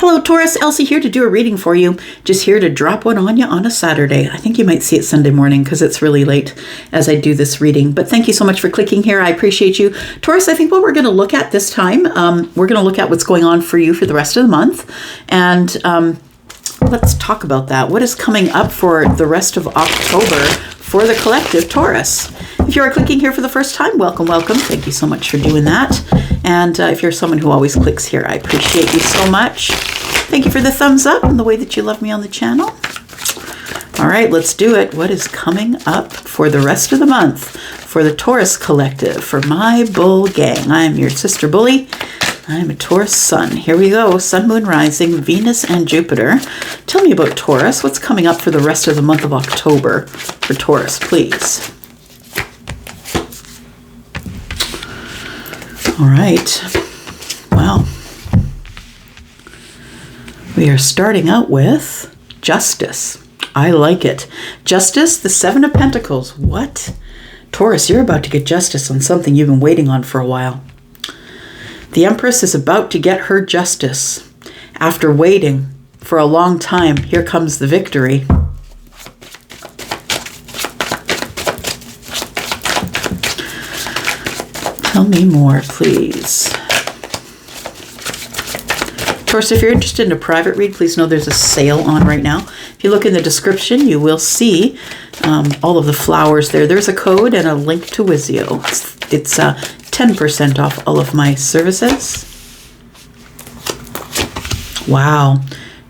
Hello, Taurus. Elsie here to do a reading for you. Just here to drop one on you on a Saturday. I think you might see it Sunday morning because it's really late as I do this reading. But thank you so much for clicking here. I appreciate you. Taurus, I think what we're going to look at this time, we're going to look at what's going on for you for the rest of the month. And let's talk about that. What is coming up for the rest of October for the collective Taurus? If you are clicking here for the first time, welcome, welcome. Thank you so much for doing that. And if you're someone who always clicks here, I appreciate you so much. Thank you for the thumbs up and the way that you love me on the channel. All right, let's do it. What is coming up for the rest of the month for the Taurus collective, for my bull gang? I am your sister bully. I am a Taurus sun. Here we go. Sun, moon, rising, Venus, and Jupiter. Tell me about Taurus. What's coming up for the rest of the month of October for Taurus, please? All right. Well, we are starting out with Justice. I like it. Justice, the Seven of Pentacles. What? Taurus, you're about to get justice on something you've been waiting on for a while. The Empress is about to get her justice. After waiting for a long time, here comes the victory. Tell me more, please. Taurus, if you're interested in a private read, please know there's a sale on right now. If you look in the description, you will see all of the flowers there. There's a code and a link to Wizio. It's 10% off all of my services. Wow.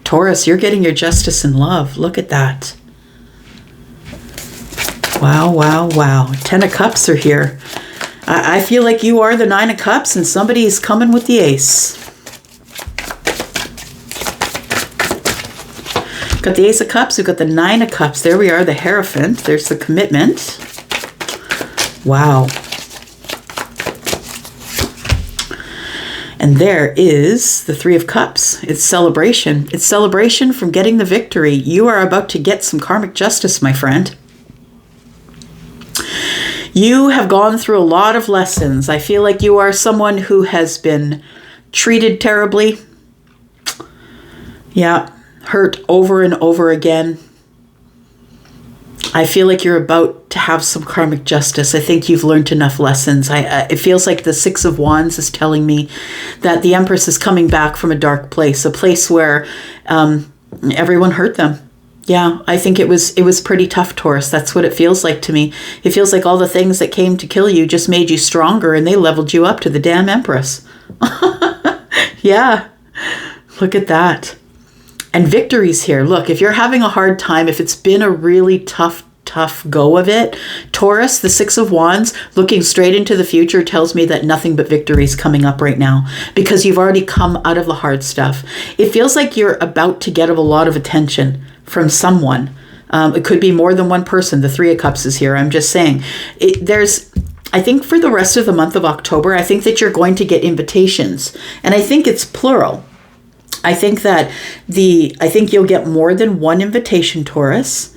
Taurus, you're getting your justice in love. Look at that. Wow, wow, wow. 10 of Cups are here. I feel like you are the 9 of Cups and somebody is coming with the Ace. Got the Ace of Cups, we've got the 9 of Cups. There we are, the Hierophant. There's the commitment. Wow. And there is the 3 of Cups. It's celebration. It's celebration from getting the victory. You are about to get some karmic justice, my friend. You have gone through a lot of lessons. I feel like you are someone who has been treated terribly. Yeah, hurt over and over again. I feel like you're about to have some karmic justice. I think you've learned enough lessons. It feels like the 6 of Wands is telling me that the Empress is coming back from a dark place, a place where everyone hurt them. Yeah, I think it was pretty tough, Taurus. That's what it feels like to me. It feels like all the things that came to kill you just made you stronger and they leveled you up to the damn Empress. Yeah, look at that. And victories here. Look, if you're having a hard time, if it's been a really tough go of it, Taurus, the 6 of Wands, looking straight into the future tells me that nothing but victory is coming up right now because you've already come out of the hard stuff. It feels like you're about to get a lot of attention from someone. It could be more than one person. The 3 of Cups is here. I'm just saying. I think for the rest of the month of October, I think that you're going to get invitations. And I think it's plural. I think that you'll get more than one invitation, Taurus.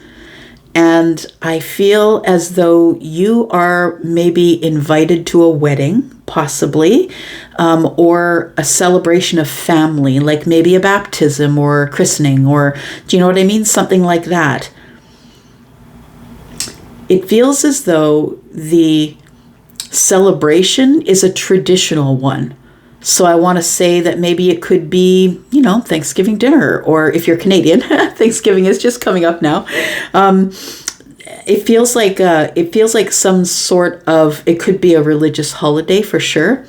And I feel as though you are maybe invited to a wedding, possibly, or a celebration of family, like maybe a baptism or a christening, or do you know what I mean? Something like that. It feels as though the celebration is a traditional one. So I want to say that maybe it could be, Thanksgiving dinner, or if you're Canadian, Thanksgiving is just coming up now. It feels like some sort of, it could be a religious holiday for sure.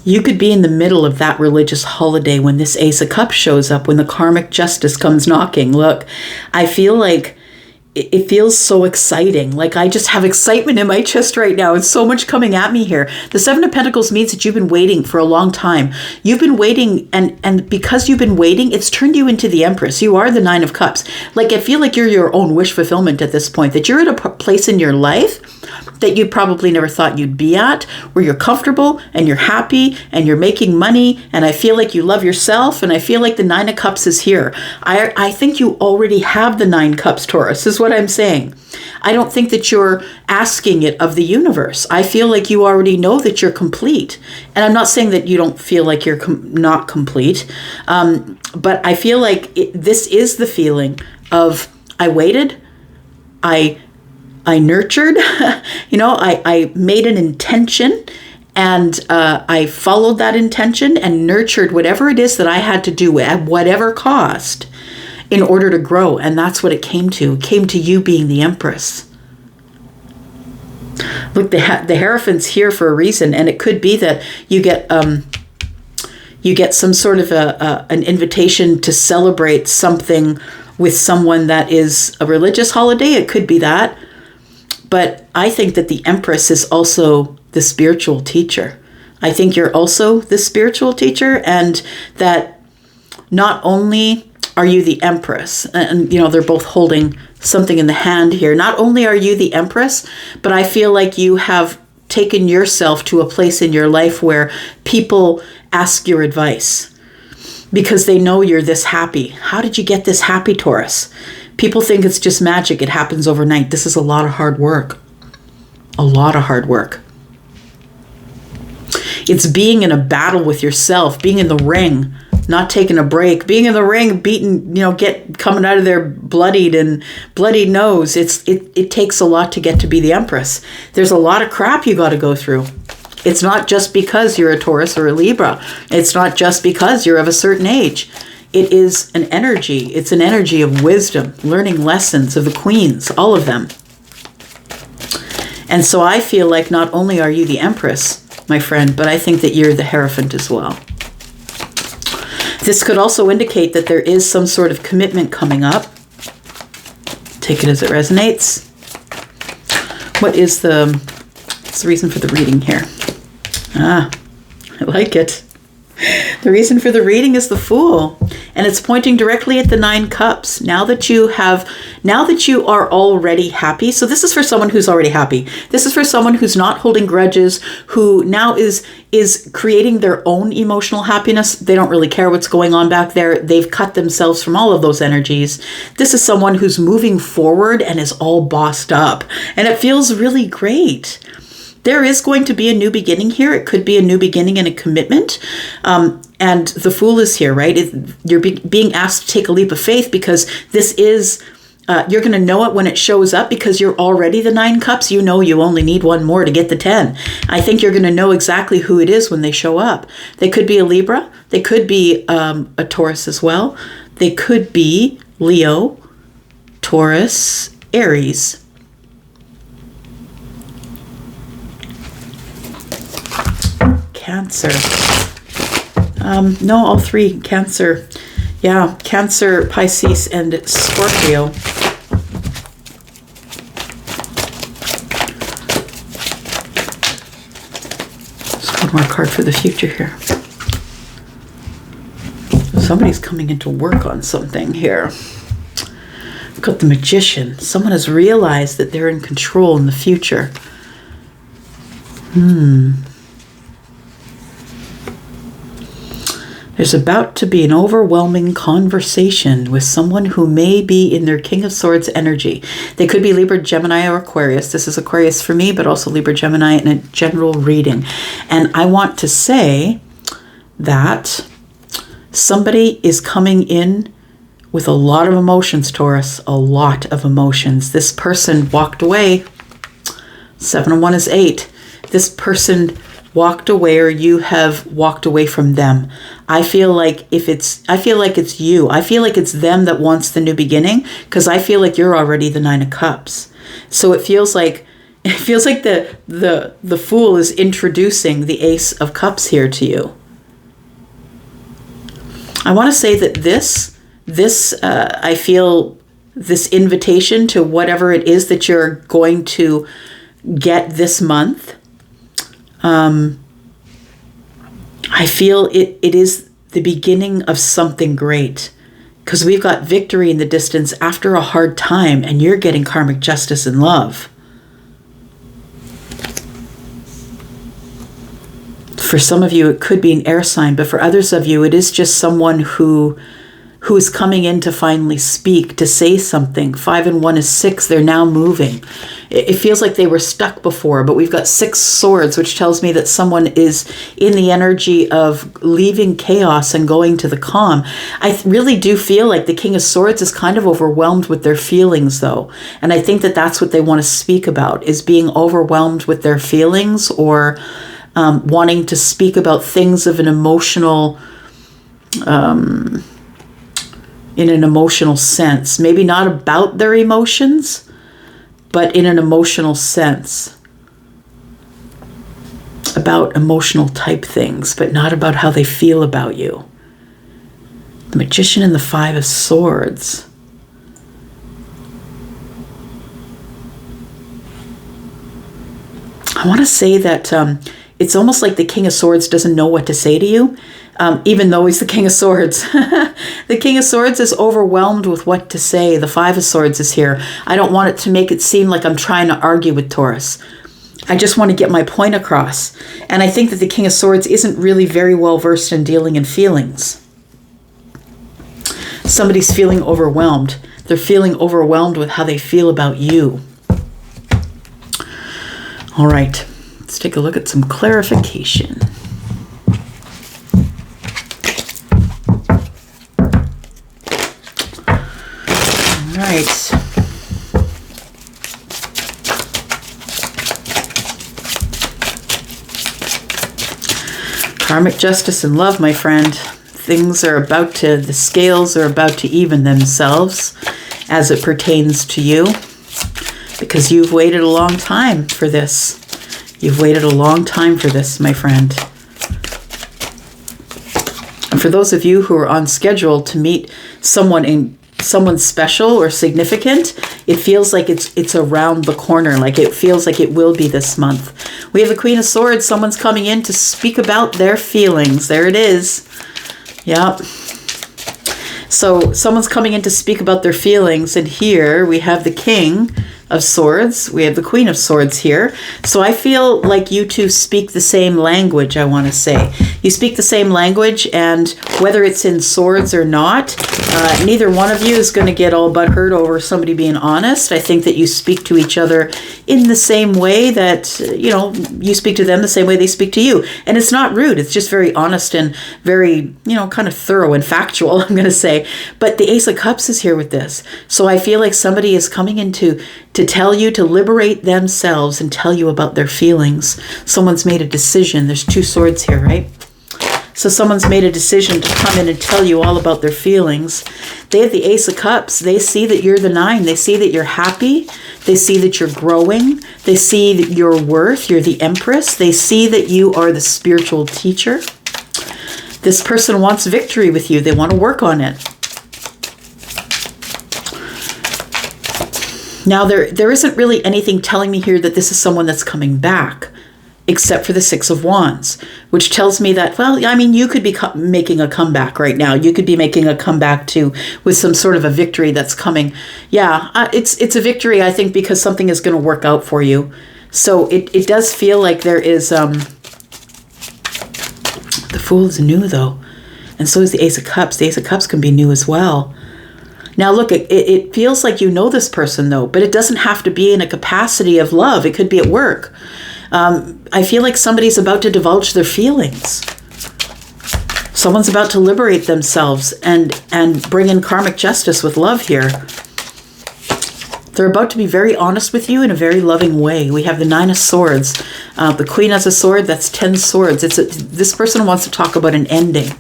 You could be in the middle of that religious holiday when this Ace of Cups shows up, when the karmic justice comes knocking. Look, I feel like it feels so exciting. Like I just have excitement in my chest right now. It's so much coming at me here. The 7 of Pentacles means that you've been waiting for a long time. You've been waiting, and because you've been waiting, it's turned you into the Empress. You are the 9 of Cups. Like I feel like you're your own wish fulfillment at this point, that you're at a place in your life that you probably never thought you'd be at, where you're comfortable and you're happy and you're making money, and I feel like you love yourself, and I feel like the 9 of Cups is here. I think you already have the 9 Cups, Taurus, is is what I'm saying. I don't think that you're asking it of the universe. I feel like you already know that you're complete. And I'm not saying that you don't feel like you're not complete. But I feel like this is the feeling of, I waited, I nurtured, I made an intention, and I followed that intention and nurtured whatever it is that I had to do at whatever cost in order to grow. And that's what it came to. It came to you being the Empress. Look, the Hierophant's here for a reason, and it could be that you get some sort of an invitation to celebrate something with someone that is a religious holiday. It could be that. But I think that the Empress is also the spiritual teacher. I think you're also the spiritual teacher, and that not only are you the Empress, and they're both holding something in the hand here. Not only are you the Empress, but I feel like you have taken yourself to a place in your life where people ask your advice because they know you're this happy. How did you get this happy, Taurus? People think it's just magic. It happens overnight. This is a lot of hard work. A lot of hard work. It's being in a battle with yourself, being in the ring, not taking a break, being in the ring, beaten, coming out of there bloodied and bloody nose. It takes a lot to get to be the Empress. There's a lot of crap you got to go through. It's not just because you're a Taurus or a Libra. It's not just because you're of a certain age. It is an energy. It's an energy of wisdom, learning lessons of the queens, all of them. And so I feel like not only are you the Empress, my friend, but I think that you're the Hierophant as well. This could also indicate that there is some sort of commitment coming up. Take it as it resonates. What's the reason for the reading here? I like it. The reason for the reading is the Fool, and it's pointing directly at the 9 cups. Now that you are already happy. So this is for someone who's already happy. This is for someone who's not holding grudges, who now is creating their own emotional happiness. They don't really care what's going on back there. They've cut themselves from all of those energies. This is someone who's moving forward and is all bossed up, and it feels really great. There is going to be a new beginning here. It could be a new beginning and a commitment. And the Fool is here, right? You're being asked to take a leap of faith because this is, you're going to know it when it shows up because you're already the 9 cups. You know you only need one more to get the 10. I think you're going to know exactly who it is when they show up. They could be a Libra. They could be a Taurus as well. They could be Leo, Taurus, Aries. Cancer. No, all 3. Cancer. Yeah, Cancer, Pisces, and Scorpio. Just one more card for the future here. Somebody's coming into work on something here. We've got the Magician. Someone has realized that they're in control in the future. There's about to be an overwhelming conversation with someone who may be in their King of Swords energy. They could be Libra, Gemini, or Aquarius. This is Aquarius for me, but also Libra, Gemini in a general reading. And I want to say that somebody is coming in with a lot of emotions, Taurus, a lot of emotions. This person walked away. 7 and 1 is 8. This person walked away, or you have walked away from them. I feel like it's you. I feel like it's them that wants the new beginning, because I feel like you're already the 9 of Cups. So it feels like the Fool is introducing the Ace of Cups here to you. I want to say that this I feel this invitation to whatever it is that you're going to get this month. I feel it is the beginning of something great, because we've got victory in the distance after a hard time, and you're getting karmic justice and love. For some of you, it could be an air sign, but for others of you, it is just someone who who is coming in to finally speak, to say something. 5 and 1 is 6. They're now moving. It feels like they were stuck before, but we've got 6 swords, which tells me that someone is in the energy of leaving chaos and going to the calm. I really do feel like the King of Swords is kind of overwhelmed with their feelings, though. And I think that that's what they want to speak about, is being overwhelmed with their feelings, or wanting to speak about things of an emotional... in an emotional sense. Maybe not about their emotions, but in an emotional sense. About emotional type things, but not about how they feel about you. The Magician and the 5 of Swords. I want to say that it's almost like the King of Swords doesn't know what to say to you. Even though he's the King of Swords. The King of Swords is overwhelmed with what to say. The 5 of Swords is here. I don't want it to make it seem like I'm trying to argue with Taurus. I just want to get my point across. And I think that the King of Swords isn't really very well versed in dealing in feelings. Somebody's feeling overwhelmed. They're feeling overwhelmed with how they feel about you. All right, let's take a look at some clarification. Right. Karmic justice and love, my friend. Things are about to, the scales are about to even themselves as it pertains to you, because you've waited a long time for this. You've waited a long time for this, my friend. And for those of you who are on schedule to meet someone special or significant, it feels like it's around the corner. Like it feels like it will be this month. We have the Queen of Swords. Someone's coming in to speak about their feelings. There it is. Yep. So someone's coming in to speak about their feelings. And here we have the King of Swords. We have the Queen of Swords here. So I feel like you two speak the same language, I want to say. You speak the same language, and whether it's in swords or not, neither one of you is going to get all butthurt over somebody being honest. I think that you speak to each other in the same way that, you speak to them the same way they speak to you. And it's not rude. It's just very honest and very, kind of thorough and factual, I'm going to say. But the Ace of Cups is here with this. So I feel like somebody is coming in to tell you to liberate themselves and tell you about their feelings. Someone's made a decision. There's 2 swords here, right? So someone's made a decision to come in and tell you all about their feelings. They have the Ace of Cups. They see that you're the 9. They see that you're happy. They see that you're growing. They see that your worth. You're the Empress. They see that you are the spiritual teacher. This person wants victory with you. They want to work on it. Now, there isn't really anything telling me here that this is someone that's coming back, except for the 6 of Wands, which tells me that, you could be making a comeback right now. You could be making a comeback too with some sort of a victory that's coming. Yeah, it's a victory, I think, because something is going to work out for you. So it does feel like there is... the Fool is new, though. And so is the Ace of Cups. The Ace of Cups can be new as well. Now, look, it feels like you know this person, though, but it doesn't have to be in a capacity of love. It could be at work. I feel like somebody's about to divulge their feelings. Someone's about to liberate themselves and bring in karmic justice with love here. They're about to be very honest with you in a very loving way. We have the 9 of Swords. The Queen has a sword. That's 10 swords. This person wants to talk about an ending.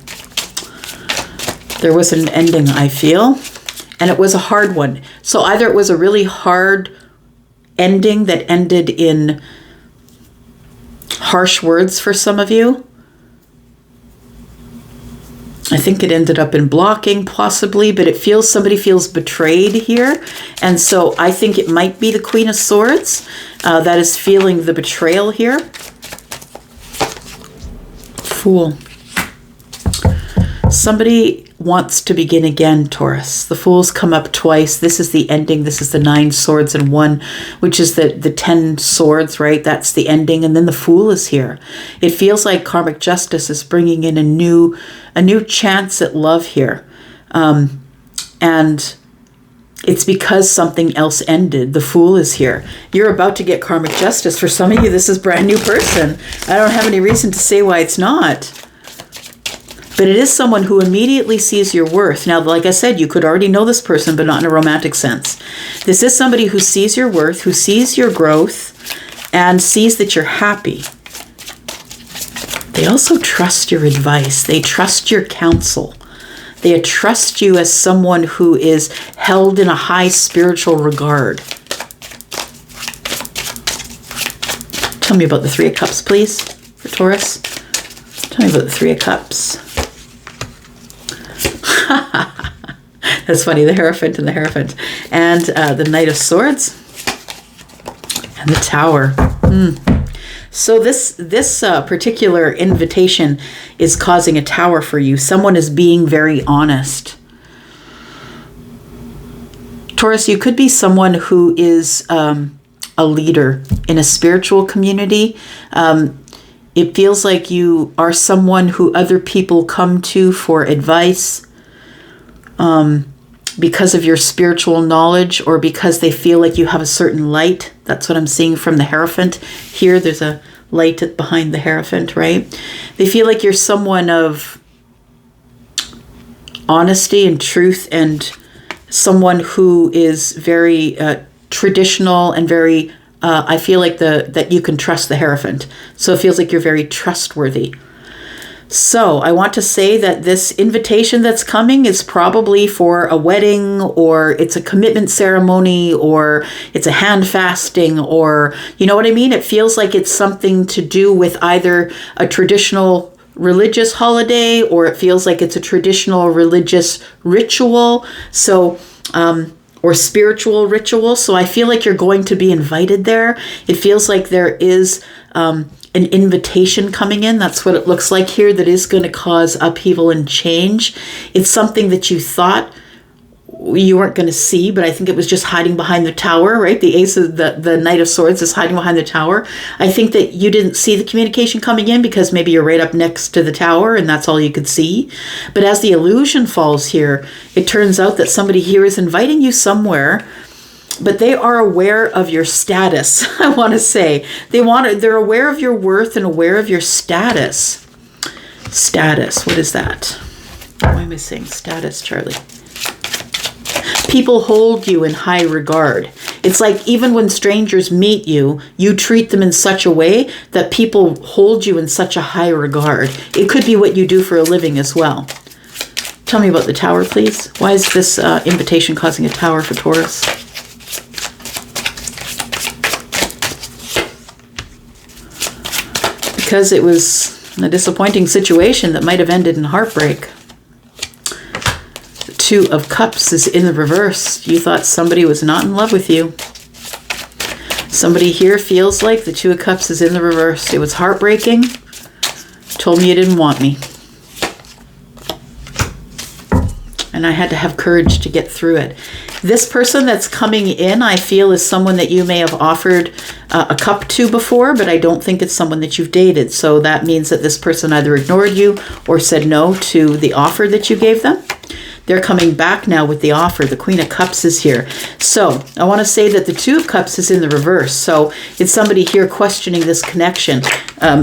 There was an ending, I feel. And it was a hard one. So either it was a really hard ending that ended in harsh words for some of you. I think it ended up in blocking, possibly, but somebody feels betrayed here. And so I think it might be the Queen of Swords that is feeling the betrayal here. Fool. Somebody wants to begin again, Taurus. The Fool's come up twice. This is the ending. This is the 9 swords and 1, which is the 10 swords, right? That's the ending. And then the Fool is here. It feels like karmic justice is bringing in a new chance at love here. And it's because something else ended. The Fool is here. You're about to get karmic justice. For some of you, this is a brand new person. I don't have any reason to say why it's not. But it is someone who immediately sees your worth. Now, like I said, you could already know this person, but not in a romantic sense. This is somebody who sees your worth, who sees your growth, and sees that you're happy. They also trust your advice. They trust your counsel. They trust you as someone who is held in a high spiritual regard. Tell me about the Three of Cups, please, for Taurus. Tell me about the Three of Cups. That's funny, the Hierophant and the Hierophant. And the Knight of Swords and the Tower. So this particular invitation is causing a tower for you. Someone is being very honest. Taurus, you could be someone who is a leader in a spiritual community. It feels like you are someone who other people come to for advice because of your spiritual knowledge, or because they feel like you have a certain light. That's what I'm seeing from the Hierophant. Here, there's a light behind the Hierophant, right? They feel like you're someone of honesty and truth, and someone who is very traditional and very, I feel like that you can trust the Hierophant. So it feels like you're very trustworthy. So I want to say that this invitation that's coming is probably for a wedding, or it's a commitment ceremony, or it's a hand fasting, or you know what I mean? It feels like it's something to do with either a traditional religious holiday, or it feels like it's a traditional religious ritual. So, or spiritual ritual. So I feel like you're going to be invited there. It feels like there is an invitation coming in. That's what it looks like here. That is going to cause upheaval and change. It's something that you thought you weren't going to see, but I think it was just hiding behind the tower, right? The ace of the Knight of Swords is hiding behind the tower. I think that you didn't see the communication coming in because maybe you're right up next to the tower and that's all you could see. But as the illusion falls here, it turns out that somebody here is inviting you somewhere, but they are aware of your status. I want to say they're aware of your worth and aware of your status. Status, what is that? Why am I saying status, Charlie? People hold you in high regard. It's like even when strangers meet you, you treat them in such a way that people hold you in such a high regard. It could be what you do for a living as well. Tell me about the tower, please. Why is this invitation causing a tower for Taurus? Because it was a disappointing situation that might have ended in heartbreak. The Two of Cups is in the reverse. You thought somebody was not in love with you. Somebody here feels like the Two of Cups is in the reverse. It was heartbreaking. Told me you didn't want me. And I had to have courage to get through it. This person that's coming in, I feel, is someone that you may have offered a cup to before, but I don't think it's someone that you've dated. So that means that this person either ignored you or said no to the offer that you gave them. They're coming back now with the offer. The Queen of Cups is here. So I want to say that the Two of Cups is in the reverse. So it's somebody here questioning this connection.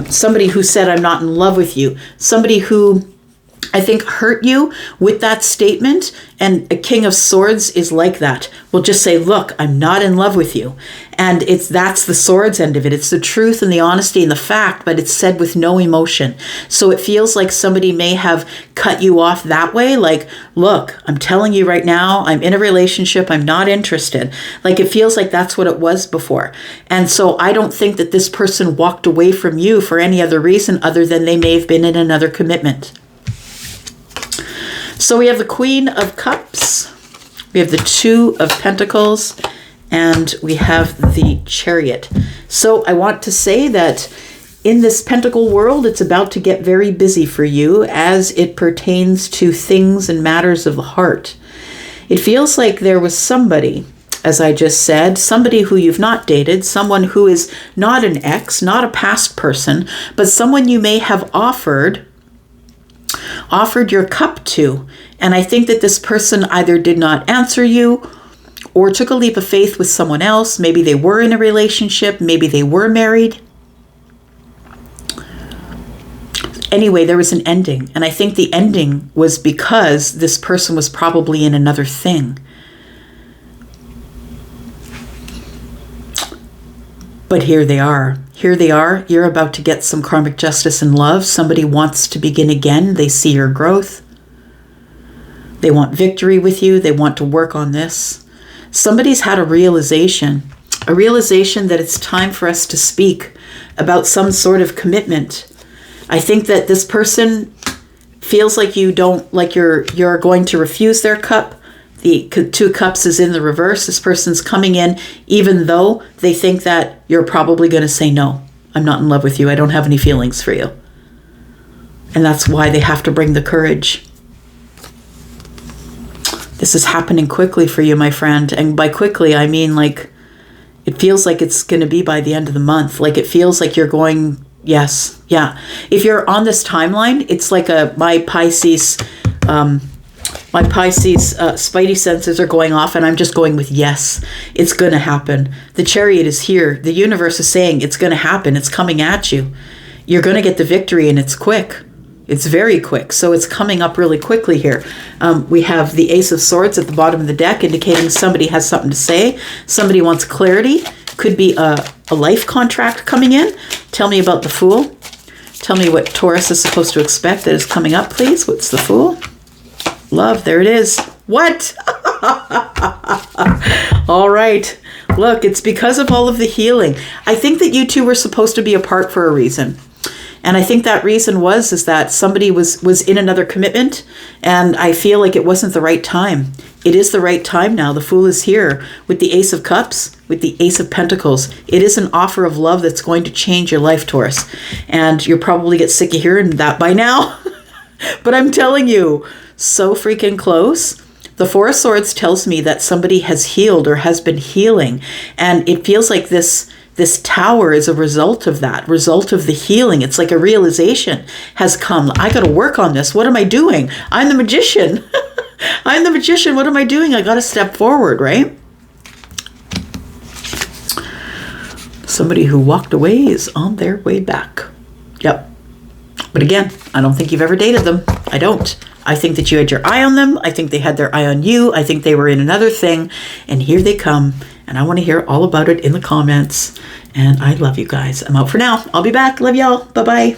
Somebody who said, I'm not in love with you. Somebody who I think hurt you with that statement. And a King of Swords is like that. Will just say, look, I'm not in love with you. And that's the swords end of it. It's the truth and the honesty and the fact, but it's said with no emotion. So it feels like somebody may have cut you off that way. Like, look, I'm telling you right now, I'm in a relationship. I'm not interested. Like, it feels like that's what it was before. And so I don't think that this person walked away from you for any other reason other than they may have been in another commitment. So we have the Queen of Cups, we have the Two of Pentacles, and we have the Chariot. So I want to say that in this Pentacle world, it's about to get very busy for you as it pertains to things and matters of the heart. It feels like there was somebody, as I just said, somebody who you've not dated, someone who is not an ex, not a past person, but someone you may have offered your cup to, And I think that this person either did not answer you or took a leap of faith with someone else. Maybe they were in a relationship. Maybe they were married. Anyway, there was an ending. And I think the ending was because this person was probably in another thing. But here they are. Here they are. You're about to get some karmic justice and love. Somebody wants to begin again. They see your growth. They want victory with you. They want to work on this. Somebody's had a realization that it's time for us to speak about some sort of commitment. I think that this person feels like you're going to refuse their cup. The 2 cups is in the reverse. This person's coming in even though they think that you're probably going to say, no, I'm not in love with you. I don't have any feelings for you. And that's why they have to bring the courage. This is happening quickly for you, my friend. And by quickly, I mean like, it feels like it's going to be by the end of the month. Like it feels like you're going, yes, yeah. If you're on this timeline, it's like my Pisces spidey senses are going off and I'm just going with yes, it's going to happen. The Chariot is here. The universe is saying it's going to happen. It's coming at you. You're going to get the victory and it's quick. It's very quick. So it's coming up really quickly here. We have the Ace of Swords at the bottom of the deck indicating somebody has something to say. Somebody wants clarity. Could be a life contract coming in. Tell me about the Fool. Tell me what Taurus is supposed to expect that is coming up, please. What's the Fool? Love, there it is. What? All right. Look, it's because of all of the healing. I think that you two were supposed to be apart for a reason. And I think that reason is that somebody was in another commitment, and I feel like it wasn't the right time. It is the right time now. The Fool is here with the Ace of Cups, with the Ace of Pentacles. It is an offer of love that's going to change your life, Taurus. And you'll probably get sick of hearing that by now. But I'm telling you, so freaking close. The Four of Swords tells me that somebody has healed or has been healing. And it feels like this tower is a result of that, result of the healing. It's like a realization has come. I got to work on this. What am I doing? I'm the magician. I'm the magician. What am I doing? I got to step forward, right? Somebody who walked away is on their way back. Yep. But again, I don't think you've ever dated them. I don't. I think that you had your eye on them. I think they had their eye on you. I think they were in another thing. And here they come. And I want to hear all about it in the comments. And I love you guys. I'm out for now. I'll be back. Love y'all. Bye-bye.